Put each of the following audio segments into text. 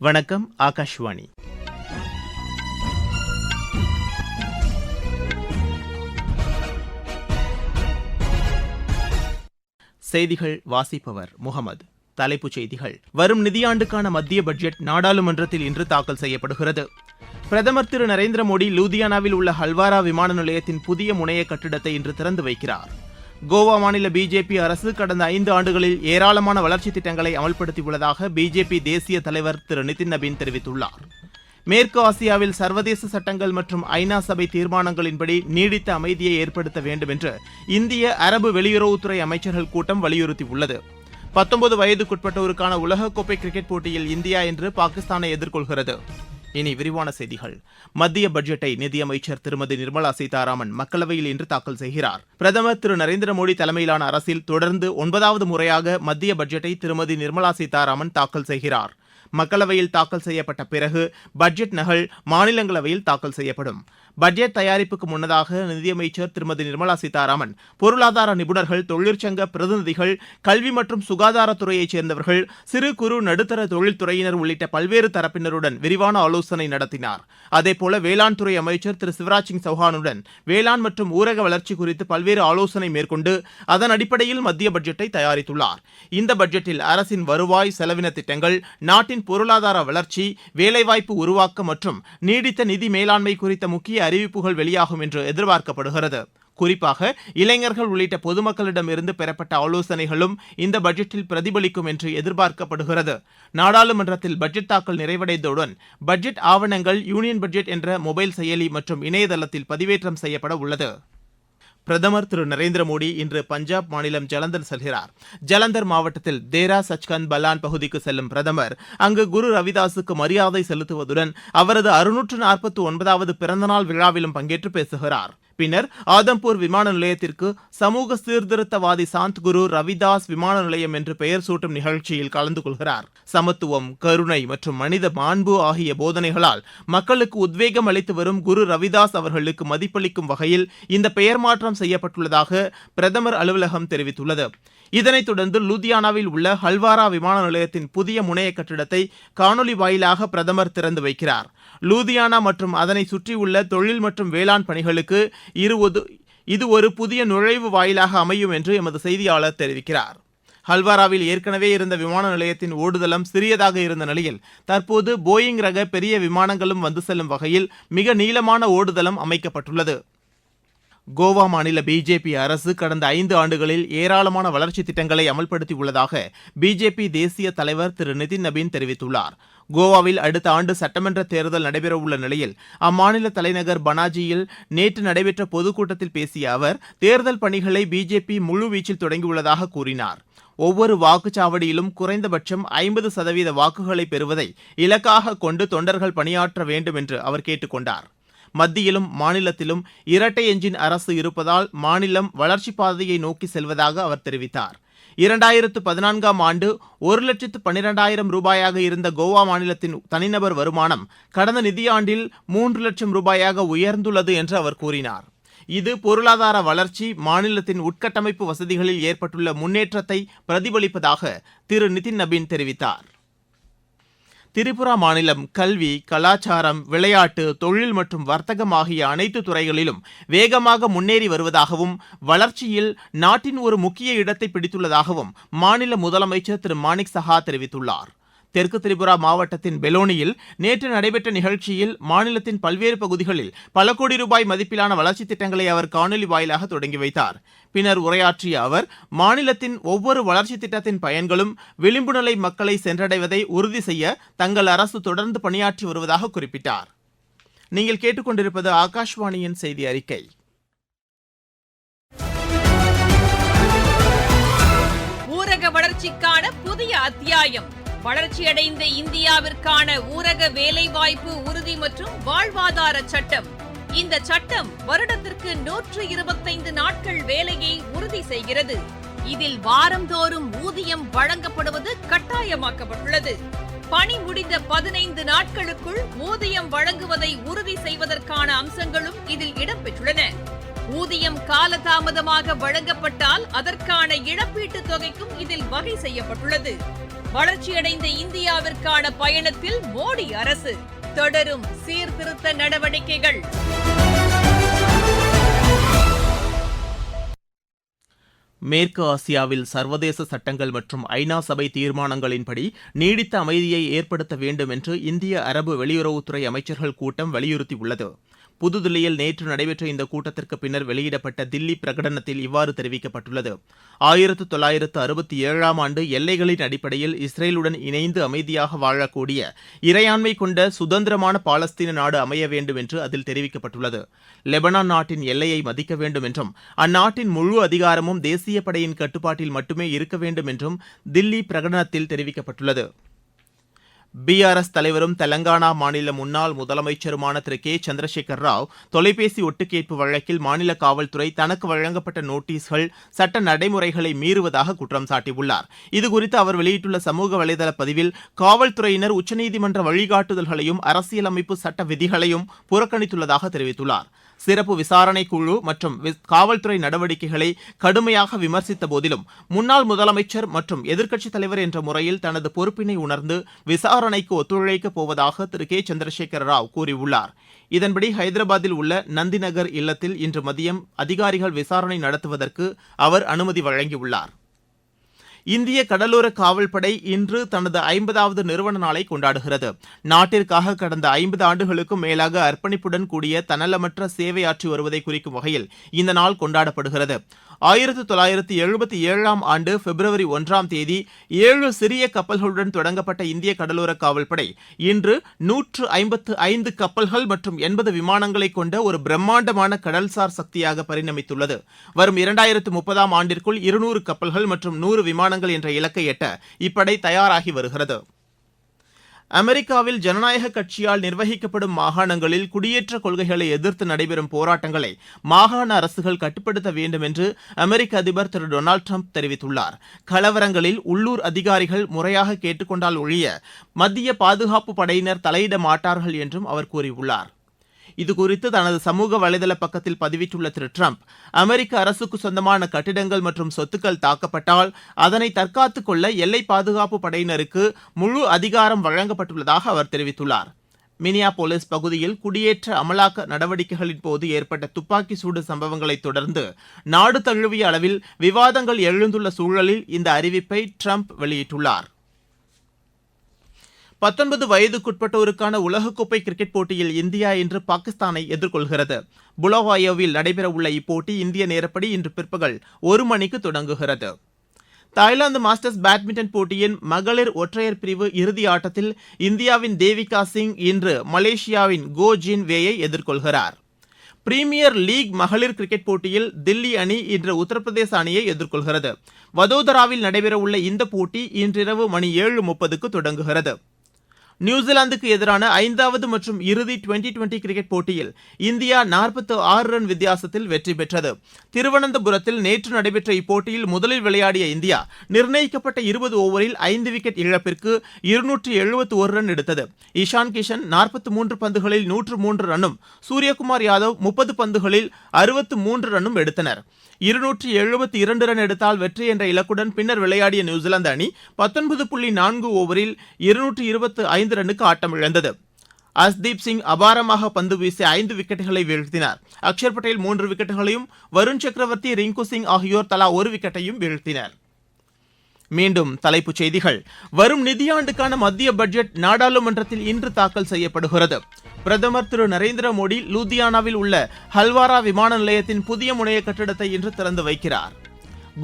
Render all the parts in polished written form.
வணக்கம், ஆகாஷ்வாணி. செய்திகள் வாசிப்பவர் முகமது. தலைப்புச் செய்திகள். வரும் நிதியாண்டுக்கான மத்திய பட்ஜெட் நாடாளுமன்றத்தில் இன்று தாக்கல் செய்யப்படுகிறது. பிரதமர் திரு நரேந்திர மோடி லூதியானாவில் உள்ள ஹல்வாரா விமான நிலையத்தின் புதிய முனைய கட்டிடத்தை இன்று திறந்து வைக்கிறார். கோவா மாநில பிஜேபி அரசு கடந்த 5 ஆண்டுகளில் ஏராளமான வளர்ச்சித் திட்டங்களை அமல்படுத்தியுள்ளதாக பிஜேபி தேசிய தலைவர் திரு நிதின் நபீன் தெரிவித்துள்ளார். மேற்கு ஆசியாவில் சர்வதேச சட்டங்கள் மற்றும் ஐநா சபை தீர்மானங்களின்படி நீடித்த அமைதியை ஏற்படுத்த வேண்டும் என்று இந்திய அரபு வெளியுறவுத்துறை அமைச்சர்கள் கூட்டம் வலியுறுத்தியுள்ளது. 19 வயதுக்குட்பட்டோருக்கான உலகக்கோப்பை கிரிக்கெட் போட்டியில் இந்தியா இன்று பாகிஸ்தானை எதிர்கொள்கிறது. இனி விரிவான செய்திகள். மத்திய பட்ஜெட்டை நிதியமைச்சர் திருமதி நிர்மலா சீதாராமன் மக்களவையில் இன்று தாக்கல் செய்கிறார். பிரதமர் திரு நரேந்திர மோடி தலைமையிலான அரசில் தொடர்ந்து 9வது முறையாக மத்திய பட்ஜெட்டை திருமதி நிர்மலா சீதாராமன் தாக்கல் செய்கிறார். மக்களவையில் தாக்கல் செய்யப்பட்ட பிறகு பட்ஜெட் நகல் மாநிலங்களவையில் தாக்கல் செய்யப்படும். பட்ஜெட் தயாரிப்புக்கு முன்னதாக நிதியமைச்சர் திருமதி நிர்மலா சீதாராமன் பொருளாதார நிபுணர்கள், தொழிற்சங்க பிரதிநிதிகள், கல்வி மற்றும் சுகாதாரத்துறையைச் சேர்ந்தவர்கள், சிறு குறு நடுத்தர தொழில்துறையினர் உள்ளிட்ட பல்வேறு தரப்பினருடன் விரிவான ஆலோசனை நடத்தினார். அதேபோல வேளாண் துறை அமைச்சர் திரு சிவராஜ் சிங் சௌஹானுடன் வேளாண் மற்றும் ஊரக வளர்ச்சி குறித்து பல்வேறு ஆலோசனை மேற்கொண்டு அதன் அடிப்படையில் மத்திய பட்ஜெட்டை தயாரித்துள்ளார். இந்த பட்ஜெட்டில் அரசின் வருவாய் செலவின திட்டங்கள், நாட்டின் பொருளாதார வளர்ச்சி, வேலைவாய்ப்பு உருவாக்கம் மற்றும் நீடித்த நிதி மேலாண்மை குறித்த முக்கிய அறிவிப்புகள் வெளியாகும் என்று எதிர்பார்க்கப்படுகிறது. குறிப்பாக இளைஞர்கள் உள்ளிட்ட பொதுமக்களிடமிருந்து பெறப்பட்ட ஆலோசனைகளும் இந்த பட்ஜெட்டில் பிரதிபலிக்கும் என்று எதிர்பார்க்கப்படுகிறது. நாடாளுமன்றத்தில் பட்ஜெட் தாக்கல் நிறைவடைந்தவுடன் பட்ஜெட் ஆவணங்கள் யூனியன் பட்ஜெட் என்ற மொபைல் செயலி மற்றும் இணையதளத்தில் பதிவேற்றம் செய்யப்பட உள்ளது. பிரதமர் திரு நரேந்திர மோடி இன்று பஞ்சாப் மாநிலம் ஜலந்தர் செல்கிறார். ஜலந்தர் மாவட்டத்தில் தேரா சச்கந்த் பலான் பகுதிக்கு செல்லும் பிரதமர் அங்கு குரு ரவிதாசுக்கு மரியாதை செலுத்துவதுடன் அவரது 649வது பிறந்தநாள் விழாவிலும் பங்கேற்று பேசுகிறார். பின்னர் ஆதம்பூர் விமான நிலையத்திற்கு சமூக சீர்திருத்தவாதி சாந்த் குரு ரவிதாஸ் விமான நிலையம் என்று பெயர் சூட்டும் நிகழ்ச்சியில் கலந்து கொள்கிறார். சமத்துவம், கருணை மற்றும் மனித மாண்பு ஆகிய போதனைகளால் மக்களுக்கு உத்வேகம் அளித்து வரும் குரு ரவிதாஸ் அவர்களுக்கு மதிப்பளிக்கும் வகையில் இந்த பெயர் மாற்றம் செய்யப்பட்டுள்ளதாக பிரதமர் அலுவலகம் தெரிவித்துள்ளது. இதனைத் தொடர்ந்து லூதியானாவில் உள்ள ஹல்வாரா விமான நிலையத்தின் புதிய முனைய கட்டிடத்தை காணொலி வாயிலாக பிரதமர் திறந்து வைக்கிறார். லூதியானா மற்றும் அதனை சுற்றியுள்ள தொழில் மற்றும் வேளாண் பணிகளுக்கு இது ஒரு புதிய நுழைவு வாயிலாக அமையும் என்று எமது செய்தியாளர் தெரிவிக்கிறார். ஹல்வாராவில் ஏற்கனவே இருந்த விமான நிலையத்தின் ஓடுதளம் சிறியதாக இருந்த நிலையில் தற்போது போயிங் ரக பெரிய விமானங்களும் வந்து செல்லும் வகையில் மிக நீளமான ஓடுதளம் அமைக்கப்பட்டுள்ளது. கோவா மாநில பிஜேபி அரசு கடந்த 5 ஆண்டுகளில் ஏராளமான வளர்ச்சி திட்டங்களை அமல்படுத்தியுள்ளதாக பிஜேபி தேசிய தலைவர் திரு நிதின் நபீன் தெரிவித்துள்ளார். கோவாவில் அடுத்த ஆண்டு சட்டமன்ற தேர்தல் நடைபெறவுள்ள நிலையில் அம்மாநில தலைநகர் பனாஜியில் நேற்று நடைபெற்ற பொதுக்கூட்டத்தில் பேசிய அவர் தேர்தல் பணிகளை பிஜேபி முழுவீச்சில் தொடங்கியுள்ளதாக கூறினார். ஒவ்வொரு வாக்குச்சாவடியிலும் குறைந்தபட்சம் 50% வாக்குகளை பெறுவதை இலக்காக கொண்டு தொண்டர்கள் பணியாற்ற வேண்டும் என்று அவர் கேட்டுக் கொண்டார். மத்தியிலும் மாநிலத்திலும் இரட்டை எஞ்சின் அரசு இருப்பதால் மாநிலம் வளர்ச்சி பாதையை நோக்கி செல்வதாக அவர் தெரிவித்தார். 2014ஆம் ஆண்டு 1,12,000 ரூபாயாக இருந்த கோவா மாநிலத்தின் தனிநபர் வருமானம் கடந்த நிதியாண்டில் 3 லட்சம் ரூபாயாக உயர்ந்துள்ளது என்று அவர் கூறினார். இது பொருளாதார வளர்ச்சி, மாநிலத்தின் உட்கட்டமைப்பு வசதிகளில் ஏற்பட்டுள்ள முன்னேற்றத்தை பிரதிபலிப்பதாக திரு நிதின் நபீன் தெரிவித்தார். திரிபுரா மாநிலம் கல்வி, கலாச்சாரம், விளையாட்டு, தொழில் மற்றும் வர்த்தகம் ஆகிய அனைத்து துறைகளிலும் வேகமாக முன்னேறி வருவதாகவும் வளர்ச்சியில் நாட்டின் ஒரு முக்கிய இடத்தை பிடித்துள்ளதாகவும் மாநில முதலமைச்சர் திரு மாணிக் சஹா தெரிவித்துள்ளார். தெற்கு திரிபுரா மாவட்டத்தின் பெலோனியில் நேற்று நடைபெற்ற நிகழ்ச்சியில் மாநிலத்தின் பல்வேறு பகுதிகளில் பல கோடி ரூபாய் மதிப்பிலான வளர்ச்சித் திட்டங்களை அவர் காணொலி வாயிலாக தொடங்கி வைத்தார். பின்னர் உரையாற்றிய அவர் மாநிலத்தின் ஒவ்வொரு வளர்ச்சித் திட்டத்தின் பயன்களும் விளிம்பு நிலை மக்களை சென்றடைவதை உறுதி செய்ய தங்கள் அரசு தொடர்ந்து பணியாற்றி வருவதாக குறிப்பிட்டார். நீங்கள் கேட்டுக்கொண்டிருப்பது ஆகாஷ்வாணியின் செய்தி அறிக்கை. ஊரக வளர்ச்சிக்கான புதிய அத்தியாயம். வளர்ச்சியடைந்த இந்தியாவிற்கான ஊரக வேலைவாய்ப்பு உறுதி மற்றும் வாழ்வாதார சட்டம். இந்த சட்டம் வருடத்திற்கு 125 நாட்கள் வேலையை உறுதி செய்கிறது. இதில் வாரந்தோறும் ஊதியம் வழங்கப்படுவது கட்டாயமாக்கப்பட்டுள்ளது. பணி முடிந்த 15 நாட்களுக்குள் ஊதியம் வழங்குவதை உறுதி செய்வதற்கான அம்சங்களும் இதில் இடம்பெற்றுள்ளன. ஊதியம் காலதாமதமாக வழங்கப்பட்டால் அதற்கான இழப்பீட்டுத் தொகைக்கும் இதில் வகை செய்யப்பட்டுள்ளது. வளர்ச்சியடைந்த இந்தியாவிற்கான பயணத்தில் மோடி அரசு தொடரும் சீர்திருத்த நடவடிக்கைகள். மேற்கு ஆசியாவில் சர்வதேச சட்டங்கள் மற்றும் ஐநா சபை தீர்மானங்களின்படி நீடித்த அமைதியை ஏற்படுத்த வேண்டும் என்று இந்திய அரபு வெளியுறவுத்துறை அமைச்சர்கள் கூட்டம் வலியுறுத்தியுள்ளது. புதுதில்லியில் நேற்று நடைபெற்ற இந்த கூட்டத்திற்கு பின்னர் வெளியிடப்பட்ட தில்லி பிரகடனத்தில் இவ்வாறு தெரிவிக்கப்பட்டுள்ளது. 1967ஆம் ஆண்டு எல்லைகளின் அடிப்படையில் இஸ்ரேலுடன் இணைந்து அமைதியாக வாழக்கூடிய இறையாண்மை கொண்ட சுதந்திரமான பாலஸ்தீன நாடு அமைய வேண்டும் என்று அதில் தெரிவிக்கப்பட்டுள்ளது. லெபனான் நாட்டின் எல்லையை மதிக்க வேண்டும் என்றும் அந்நாட்டின் முழு அதிகாரமும் தேசிய படையின் கட்டுப்பாட்டில் மட்டுமே இருக்க வேண்டும் என்றும் தில்லி பிரகடனத்தில் தெரிவிக்கப்பட்டுள்ளது. பிஆர்எஸ் தலைவரும் தெலங்கானா மாநில முன்னாள் முதலமைச்சருமான திரு கே சந்திரசேகர் ராவ் தொலைபேசி ஒட்டுக்கேட்பு வழக்கில் மாநில காவல்துறை தனக்கு வழங்கப்பட்ட நோட்டீஸ்கள் சட்ட நடைமுறைகளை மீறுவதாக குற்றம் சாட்டியுள்ளார். இதுகுறித்து அவர் வெளியிட்டுள்ள சமூக வலைதள பதிவில் காவல்துறையினர் உச்சநீதிமன்ற வழிகாட்டுதல்களையும் அரசியலமைப்பு சட்ட விதிகளையும் புறக்கணித்துள்ளதாக தெரிவித்துள்ளார். சிறப்பு விசாரணை குழு மற்றும் காவல்துறை நடவடிக்கைகளை கடுமையாக விமர்சித்த போதிலும் முன்னாள் முதலமைச்சர் மற்றும் எதிர்க்கட்சித் தலைவர் என்ற முறையில் தனது பொறுப்பினை உணர்ந்து விசாரணைக்கு ஒத்துழைக்கப் போவதாக திரு கே சந்திரசேகர் ராவ் கூறியுள்ளார். இதன்படி ஹைதராபாத்தில் உள்ள நந்திநகர் இல்லத்தில் இன்று மதியம் அதிகாரிகள் விசாரணை நடத்துவதற்கு அவர் அனுமதி வழங்கியுள்ளார். இந்திய கடலோர காவல்படை இன்று தனது 50வது நிறுவன நாளை கொண்டாடுகிறது. நாட்டிற்காக கடந்த 50 ஆண்டுகளுக்கும் மேலாக அர்ப்பணிப்புடன் கூடிய தன்னலமற்ற சேவையாற்றி வருவதை குறிக்கும் வகையில் இந்த நாள் கொண்டாடப்படுகிறது. 1977ஆம் ஆண்டு பிப்ரவரி 1ஆம் தேதி 7 சிறிய கப்பல்களுடன் தொடங்கப்பட்ட இந்திய கடலோர காவல்படை இன்று 155 கப்பல்கள் மற்றும் 80 விமானங்களை கொண்ட ஒரு பிரம்மாண்டமான கடல்சார் சக்தியாக பரிணமித்துள்ளது. வரும் 2030ஆம் ஆண்டிற்குள் 200 கப்பல்கள் மற்றும் 100 விமானங்கள் என்ற இலக்கை எட்ட இப்படை தயாராகி வருகிறது. அமெரிக்காவில் ஜனநாயக கட்சியால் நிர்வகிக்கப்படும் மாகாணங்களில் குடியேற்ற கொள்கைகளை எதிர்த்து நடைபெறும் போராட்டங்களை மாகாண அரசுகள் கட்டுப்படுத்த வேண்டும் என்று அமெரிக்க அதிபர் திரு டொனால்டு டிரம்ப் தெரிவித்துள்ளார். கலவரங்களில் உள்ளூர் அதிகாரிகள் முறையாக கேட்டுக்கொண்டால் ஒழிய மத்திய பாதுகாப்பு படையினர் தலையிட மாட்டார்கள் என்றும் அவர் கூறியுள்ளார். இதுகுறித்து தனது சமூக வலைதள பக்கத்தில் பதிவிட்டுள்ள திரு டிரம்ப், அமெரிக்க அரசுக்கு சொந்தமான கட்டிடங்கள் மற்றும் சொத்துக்கள் தாக்கப்பட்டால் அதனை தற்காத்துக் கொள்ள எல்லை பாதுகாப்பு படையினருக்கு முழு அதிகாரம் வழங்கப்பட்டுள்ளதாக அவர் தெரிவித்துள்ளார். மினியாபோலிஸ் பகுதியில் குடியேற்ற அமலாக்க நடவடிக்கைகளின் போது ஏற்பட்ட துப்பாக்கி சூடு சம்பவங்களை தொடர்ந்து நாடு தழுவிய அளவில் விவாதங்கள் எழுந்துள்ள சூழலில் இந்த அறிவிப்பை டிரம்ப் வெளியிட்டுள்ளார். 19 வயதுக்குட்பட்டோருக்கான உலகக்கோப்பை கிரிக்கெட் போட்டியில் இந்தியா இன்று பாகிஸ்தானை எதிர்கொள்கிறது. புலவாயோவில் நடைபெறவுள்ள இப்போட்டி இந்திய நேரப்படி இன்று பிற்பகல் 1 மணிக்கு தொடங்குகிறது. தாய்லாந்து மாஸ்டர்ஸ் பேட்மிண்டன் போட்டியின் மகளிர் ஒற்றையர் பிரிவு இறுதி ஆட்டத்தில் இந்தியாவின் தேவிகா சிங் இன்று மலேசியாவின் கோ ஜின் வேயை எதிர்கொள்கிறார். பிரீமியர் லீக் மகளிர் கிரிக்கெட் போட்டியில் தில்லி அணி இன்று உத்தரப்பிரதேச அணியை எதிர்கொள்கிறது. வதோதராவில் நடைபெறவுள்ள இந்த போட்டி இன்றிரவு மணி 7:30க்கு தொடங்குகிறது. நியூசிலாந்துக்கு எதிரான 5வது மற்றும் இறுதி டுவெண்டி கிரிக்கெட் போட்டியில் இந்தியா 46 ரன் வித்தியாசத்தில் வெற்றி பெற்றது. திருவனந்தபுரத்தில் நேற்று நடைபெற்ற இப்போட்டியில் முதலில் விளையாடிய இந்தியா நிர்ணயிக்கப்பட்ட 20 ஓவரில் 5 விக்கெட் இழப்பிற்கு 271 ரன் எடுத்தது. இஷான் கிஷன் 43 பந்துகளில் 103 ரன்னும், சூரியகுமார் யாதவ் 30 பந்துகளில் 63 ரன்னும் எடுத்தனர். 272 ரன் எடுத்தால் வெற்றி என்ற இலக்குடன் பின்னர் விளையாடிய நியூசிலாந்து அணி 19.4 ஓவரில் 225 ரன்னுக்கு ஆட்டமிழந்தது. அஸ்தீப் சிங் அபாரமாக பந்து வீசி 5 விக்கெட்டுகளை வீழ்த்தினார். அக்ஷர் பட்டேல் 3 விக்கெட்டுகளையும், வருண் சக்கரவர்த்தி, ரிங்கு சிங் ஆகியோர் தலா 1 விக்கெட்டையும் வீழ்த்தினர். மீண்டும் தலைப்புச் செய்திகள். வரும் நிதியாண்டுக்கான மத்திய பட்ஜெட் நாடாளுமன்றத்தில் இன்று தாக்கல் செய்யப்படுகிறது. பிரதமர் திரு நரேந்திர மோடி லூதியானாவில் உள்ள ஹல்வாரா விமான நிலையத்தின் புதிய முனைய கட்டிடத்தை இன்று திறந்து வைக்கிறார்.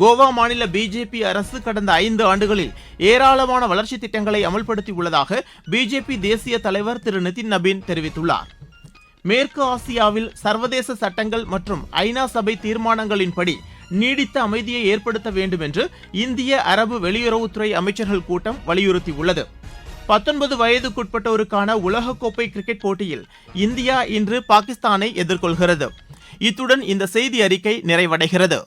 கோவா மாநில பிஜேபி அரசு கடந்த 5 ஆண்டுகளில் ஏராளமான வளர்ச்சி திட்டங்களை அமல்படுத்தியுள்ளதாக பிஜேபி தேசிய தலைவர் திரு நிதின் நபீன் தெரிவித்துள்ளார். மேற்கு ஆசியாவில் சர்வதேச சட்டங்கள் மற்றும் ஐநா சபை தீர்மானங்களின்படி நீடித்த அமைதியை ஏற்படுத்த வேண்டும் என்று இந்திய அரபு வெளியுறவுத்துறை அமைச்சர்கள் கூட்டம் வலியுறுத்தியுள்ளது. 19 வயதுக்குட்பட்டோருக்கான உலகக்கோப்பை கிரிக்கெட் போட்டியில் இந்தியா இன்று பாகிஸ்தானை எதிர்கொள்கிறது. இத்துடன் இந்த செய்தி அறிக்கை நிறைவடைகிறது.